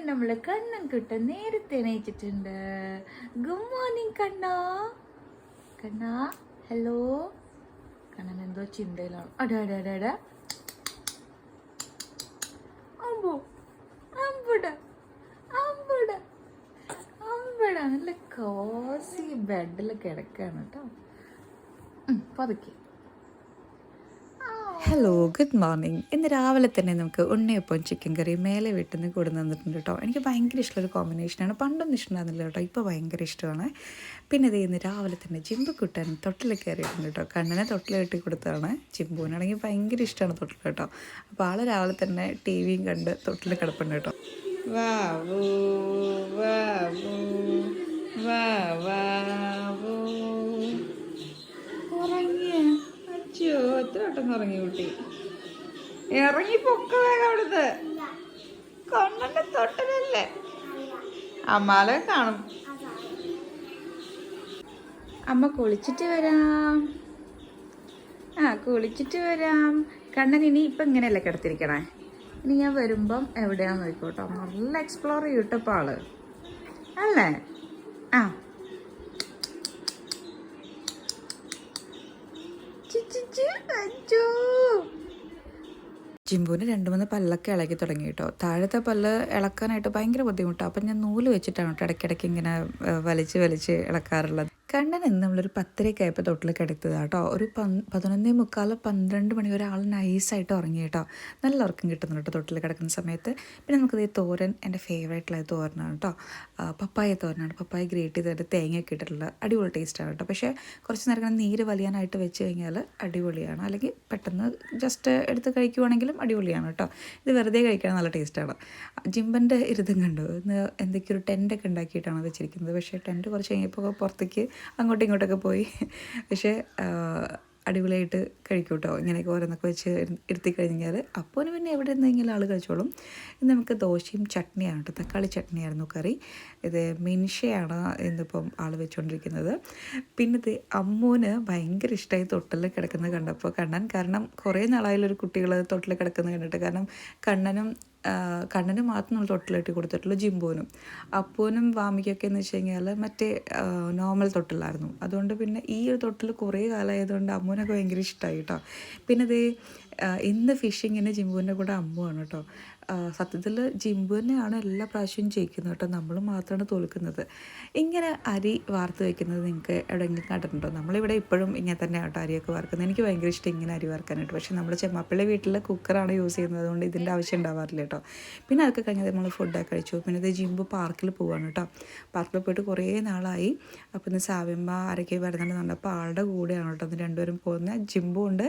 നമ്മൾ കണ്ണൻ കുട്ടൻ നേരത്തെ എണീച്ചിട്ടുണ്ട്. Good morning കണ്ണാ. കണ്ണാ hello. Kannan എന്തോ ചിന്തയിലാണ്. അടാ അമ്പോ അമ്പട അമ്പട അമ്പട. നല്ല കോസി ബെഡിൽ കിടക്കാണ് കേട്ടോ. പതുക്കെ. Hello, good morning. ഇന്ന് രാവിലെ തന്നെ നമുക്ക് ഉണ്ണിയപ്പം ചിക്കൻ കറി മേലെ വീട്ടിൽ നിന്ന് കൂടെ തന്നിട്ടുണ്ട് കേട്ടോ. എനിക്ക് ഭയങ്കര ഇഷ്ടമുള്ളൊരു കോമ്പിനേഷനാണ്. പണ്ടൊന്നും ഇഷ്ടമായിരുന്നില്ല കേട്ടോ, ഇപ്പോൾ ഭയങ്കര ഇഷ്ടമാണ്. പിന്നെ ഇത് ഇന്ന് രാവിലെ തന്നെ ജിമ്പുക്കുട്ടൻ തൊട്ടിൽ കയറിയിട്ടുണ്ട് കേട്ടോ. കണ്ണനെ തൊട്ടിൽ കെട്ടി കൊടുത്തതാണ്. ജിമ്പുവിനാണെങ്കിൽ ഭയങ്കര ഇഷ്ടമാണ് തൊട്ടിൽ കേട്ടോ. അപ്പോൾ ആൾ രാവിലെ തന്നെ ടി വിയും കണ്ട് തൊട്ടിൽ കിടപ്പുണ്ട് കേട്ടോ. വാവൂ വാവൂ വാ വാവൂ. എത്ര വട്ടം ഇറങ്ങി കുട്ടി, ഇറങ്ങി പൊക്ക വേഗം അവിടുന്ന്. കൊണ്ണന്റെ തൊട്ടലല്ലേ, അമ്മാലെ കാണും. അമ്മ കുളിച്ചിട്ട് വരാം. കുളിച്ചിട്ട് വരാം. കണ്ണൻ ഇനി ഇപ്പം ഇങ്ങനെയല്ലേ കിടത്തിരിക്കണേ. ഇനി ഞാൻ വരുമ്പം എവിടെയാന്ന് നോക്കോട്ടോ. നല്ല എക്സ്പ്ലോർ ചെയ്യട്ടപ്പോൾ ആള് അല്ലേ. ജിമ്പുവിന് 2-3 പല്ലൊക്കെ ഇളകി തുടങ്ങി കേട്ടോ. താഴത്തെ പല്ല് ഇളക്കാനായിട്ട് ഭയങ്കര ബുദ്ധിമുട്ടാണ്. അപ്പം ഞാൻ നൂല് വെച്ചിട്ടാണ് കേട്ടോ ഇടയ്ക്കിടയ്ക്ക് ഇങ്ങനെ വലിച്ച് ഇളക്കാറുള്ളത്. കണ്ണൻ എന്ന് നമ്മളൊരു 10:30 ആയപ്പോൾ തൊട്ടിൽ കിടത്തതാണ് കേട്ടോ. ഒരു 11:45 12 മണി വരെ ആൾ നൈസായിട്ട് ഉറങ്ങി കേട്ടോ. നല്ല ഉറക്കം കിട്ടുന്നുണ്ട് കേട്ടോ തൊട്ടിൽ കിടക്കുന്ന സമയത്ത്. പിന്നെ നമുക്കിത് തോരൻ, എൻ്റെ ഫേവറേറ്റുള്ള തോരനാണ് കേട്ടോ. പപ്പായ തോരനാണ്. പപ്പായ ഗ്രേറ്റ് ചെയ്തിട്ട് തേങ്ങയൊക്കെ ഇട്ടിട്ടുള്ള അടിപൊളി ടേസ്റ്റാണ് കേട്ടോ. പക്ഷേ കുറച്ച് നേരം നീര് വലിയാനായിട്ട് വെച്ച് കഴിഞ്ഞാൽ അടിപൊളിയാണ്. അല്ലെങ്കിൽ പെട്ടെന്ന് ജസ്റ്റ് എടുത്ത് കഴിക്കുവാണെങ്കിലും അടിപൊളിയാണ് കേട്ടോ. ഇത് വെറുതെ കഴിക്കാൻ നല്ല ടേസ്റ്റാണ്. ജിമ്പൻ്റെ ഇരുതും കണ്ടു. ഇന്ന് എന്തൊക്കെയോ ഒരു ടെൻ്റൊക്കെ ഉണ്ടാക്കിയിട്ടാണ് വെച്ചിരിക്കുന്നത്. പക്ഷേ ടെൻറ്റ് കുറച്ച് കഴിഞ്ഞപ്പോൾ പുറത്തേക്ക് അങ്ങോട്ടും ഇങ്ങോട്ടൊക്കെ പോയി. പക്ഷേ അടിപൊളിയായിട്ട് കഴിക്കും കേട്ടോ. ഇങ്ങനെയൊക്കെ ഓരോന്നൊക്കെ വെച്ച് ഇരുത്തി കഴിഞ്ഞാൽ. അപ്പോൾ പിന്നെ എവിടെ നിന്നെങ്കിലും ആൾ കഴിച്ചോളും. ഇന്ന് നമുക്ക് ദോശയും ചട്നിയാണ് കേട്ടോ. തക്കാളി ചട്നിയായിരുന്നു കറി. ഇത് മിൻഷയാണ് ഇന്നിപ്പം ആൾ വെച്ചുകൊണ്ടിരിക്കുന്നത്. പിന്നെ ഇത് അമ്മൂന് ഭയങ്കര ഇഷ്ടമായി തൊട്ടിൽ കിടക്കുന്നത് കണ്ടപ്പോൾ കണ്ണൻ. കാരണം കുറേ നാളായാലൊരു കുട്ടികൾ തൊട്ടിൽ കിടക്കുന്നത് കണ്ടിട്ട്. കാരണം കണ്ണന് മാത്രം നമ്മൾ തൊട്ടിലിട്ട് കൊടുത്തിട്ടുള്ളൂ. ജിമ്പുവിനും അപ്പൂനും വാമിക്കൊക്കെ എന്ന് വെച്ച് കഴിഞ്ഞാൽ മറ്റേ നോർമൽ തൊട്ടിലായിരുന്നു. അതുകൊണ്ട് പിന്നെ ഈ ഒരു തൊട്ടിൽ കുറേ കാലമായതുകൊണ്ട് അമ്മൂനൊക്കെ ഭയങ്കര ഇഷ്ടമായി കേട്ടോ. പിന്നെ ഇത് ഇന്ന് ഫിഷിങ്ങിന് ജിമ്പുവിൻ്റെ കൂടെ അമ്മുവാണ് കേട്ടോ. സത്യത്തിൽ ജിമ്പുവിനെയാണ് എല്ലാ പ്രാവശ്യവും ജയിക്കുന്നത് കേട്ടോ. നമ്മൾ മാത്രമാണ് തോൽക്കുന്നത്. ഇങ്ങനെ അരി വാർത്ത് വയ്ക്കുന്നത് നിങ്ങൾക്ക് എവിടെയെങ്കിലും കണ്ടിട്ടുണ്ടോ? നമ്മളിവിടെ ഇപ്പോഴും ഇങ്ങനെ തന്നെ കേട്ടോ അരിയൊക്കെ വാർക്കുന്നത്. എനിക്ക് ഭയങ്കര ഇഷ്ടം ഇങ്ങനെ അരി വാർക്കാനായിട്ട്. പക്ഷേ നമ്മൾ ചെമ്മാപ്പള്ളി വീട്ടിൽ കുക്കറാണ് യൂസ് ചെയ്യുന്നത്. അതുകൊണ്ട് ഇതിൻ്റെ ആവശ്യം ഉണ്ടാവാറില്ല കേട്ടോ. പിന്നെ അതൊക്കെ കഴിഞ്ഞാൽ നമ്മൾ ഫുഡൊക്കെ കഴിച്ചു. പിന്നെ ഇത് ജിമ്പു പാർക്കിൽ പോവാണ് കേട്ടോ. പാർക്കിൽ പോയിട്ട് കുറേ നാളായി. അപ്പോൾ ഇന്ന് സാവ്യമ്മ ആരൊക്കെ വരുന്നുണ്ടെന്നുണ്ട്. അപ്പോൾ ആളുടെ കൂടെയാണ് കേട്ടോ ഇന്ന് രണ്ടുപേരും പോകുന്നത്. ജിമ്പു ഉണ്ട്,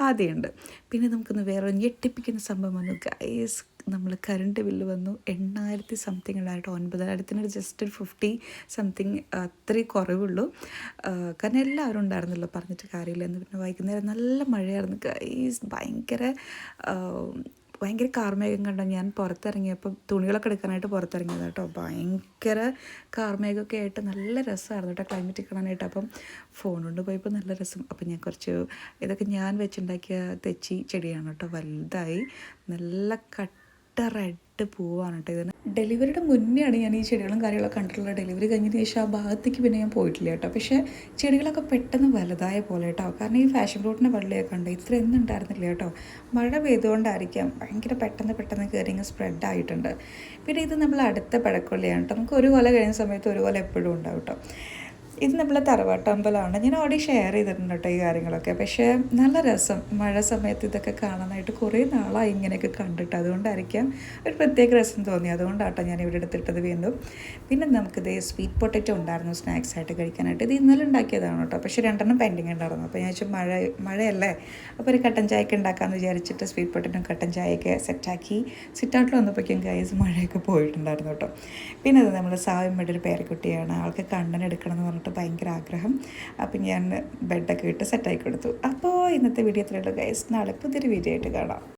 ആദ്യമുണ്ട്. പിന്നെ നമുക്കിന്ന് വേറെ ഞെട്ടിപ്പിക്കുന്ന സംഭവം വന്നു ഗൈസ്. നമ്മൾ കറണ്ട് ബില്ല് വന്നു 8,000 സംതിങ് ഉണ്ടായിട്ട് 9,000 ജസ്റ്റ് 50 സംതിങ് അത്രയും കുറവുള്ളൂ. കാരണം എല്ലാവരും ഉണ്ടായിരുന്നല്ലോ, പറഞ്ഞിട്ട് കാര്യമില്ല. എന്ന് പിന്നെ വൈകുന്നേരം നല്ല മഴയായിരുന്നു ഗൈസ്. ഭയങ്കര കാർമേഘം കണ്ടോ. ഞാൻ പുറത്തിറങ്ങിയപ്പോൾ തുണികളൊക്കെ എടുക്കാനായിട്ട് പുറത്തിറങ്ങിയത് കേട്ടോ. ഭയങ്കര കാർമേഘമൊക്കെ ആയിട്ട് നല്ല രസമായിരുന്നു കേട്ടോ ക്ലൈമറ്റ് കാണാനായിട്ട്. അപ്പം ഫോൺ കൊണ്ട് പോയപ്പോൾ നല്ല രസം. അപ്പം ഞാൻ ഇതൊക്കെ ഞാൻ വെച്ചുണ്ടാക്കിയ തെച്ചി ചെടിയാണ് കേട്ടോ. വലുതായി നല്ല റെഡ് പൂവാണ് കേട്ടോ. ഇതിന് ഡെലിവറിയുടെ മുന്നെയാണ് ഞാൻ ഈ ചെടികളും കാര്യങ്ങളൊക്കെ കണ്ടിട്ടുള്ളത്. ഡെലിവറി കഴിഞ്ഞതിന് ശേഷം ആ ഭാഗത്തേക്ക് പിന്നെ ഞാൻ പോയിട്ടില്ല കേട്ടോ. പക്ഷേ ചെടികളൊക്കെ പെട്ടെന്ന് വലുതായ പോലെ കേട്ടോ. കാരണം ഈ ഫാഷൻ ഫ്രൂട്ടിൻ്റെ വള്ളിയൊക്കെ ഉണ്ട്. ഇത്ര ഒന്നും ഉണ്ടായിരുന്നില്ല കേട്ടോ. മഴ പെയ്തുകൊണ്ടായിരിക്കാം ഭയങ്കര പെട്ടെന്ന് കയറി സ്പ്രെഡ് ആയിട്ടുണ്ട്. പിന്നെ ഇത് നമ്മൾ അടുത്ത പഴക്കൊള്ളിയാണ് കേട്ടോ. നമുക്ക് ഒരു കൊല കഴിയുന്ന സമയത്ത് ഒരു കൊല എപ്പോഴും ഉണ്ടാവും കേട്ടോ. ഇത് നമ്മളെ തറവാട്ടമ്പലമാണ്. ഞാൻ ഓൾറെഡി ഷെയർ ചെയ്തിട്ടുണ്ട് കേട്ടോ ഈ കാര്യങ്ങളൊക്കെ. പക്ഷേ നല്ല രസം മഴ സമയത്ത് ഇതൊക്കെ കാണാനായിട്ട്. കുറേ നാളായി ഇങ്ങനെയൊക്കെ കണ്ടിട്ട്. അതുകൊണ്ടായിരിക്കാം ഒരു പ്രത്യേക രസം തോന്നി. അതുകൊണ്ടാട്ടോ ഞാൻ ഇവിടെ എടുത്തിട്ടത് വീണ്ടും. പിന്നെ നമുക്കിത് സ്വീറ്റ് പൊട്ടറ്റോ ഉണ്ടായിരുന്നു സ്നാക്സ് ആയിട്ട് കഴിക്കാനായിട്ട്. ഇത് ഇന്നലെ ഉണ്ടാക്കിയതാണ് കേട്ടോ. പക്ഷേ 2 പെൻഡിങ് ഉണ്ടായിരുന്നു. അപ്പോൾ ഞാൻ വെച്ചാൽ മഴയല്ലേ, അപ്പോൾ ഒരു കട്ടൻ ചായയൊക്കെ ഉണ്ടാക്കാമെന്ന് വിചാരിച്ചിട്ട് സ്വീറ്റ് പൊട്ടറ്റോ കട്ടൻ ചായയൊക്കെ സെറ്റാക്കി സിറ്റൗട്ടിൽ വന്നപ്പോഴേക്കും ഗൈസ് മഴയൊക്കെ പോയിട്ടുണ്ടായിരുന്നു കേട്ടോ. പിന്നെ അത് നമ്മൾ സാവമ്മയുടെ ഒരു പേരക്കുട്ടിയാണ്. ആൾക്ക് കണ്ണൻ എടുക്കണം എന്ന് പറഞ്ഞിട്ട് ഭയങ്കര ആഗ്രഹം. അപ്പം ഞാൻ ബെഡൊക്കെ ഇട്ട് സെറ്റാക്കി കൊടുത്തു. അപ്പോൾ ഇന്നത്തെ വീഡിയോ എത്രയുള്ളൂ ഗൈസ്. നാളെ പുതിയൊരു വീഡിയോ ആയിട്ട് കാണാം.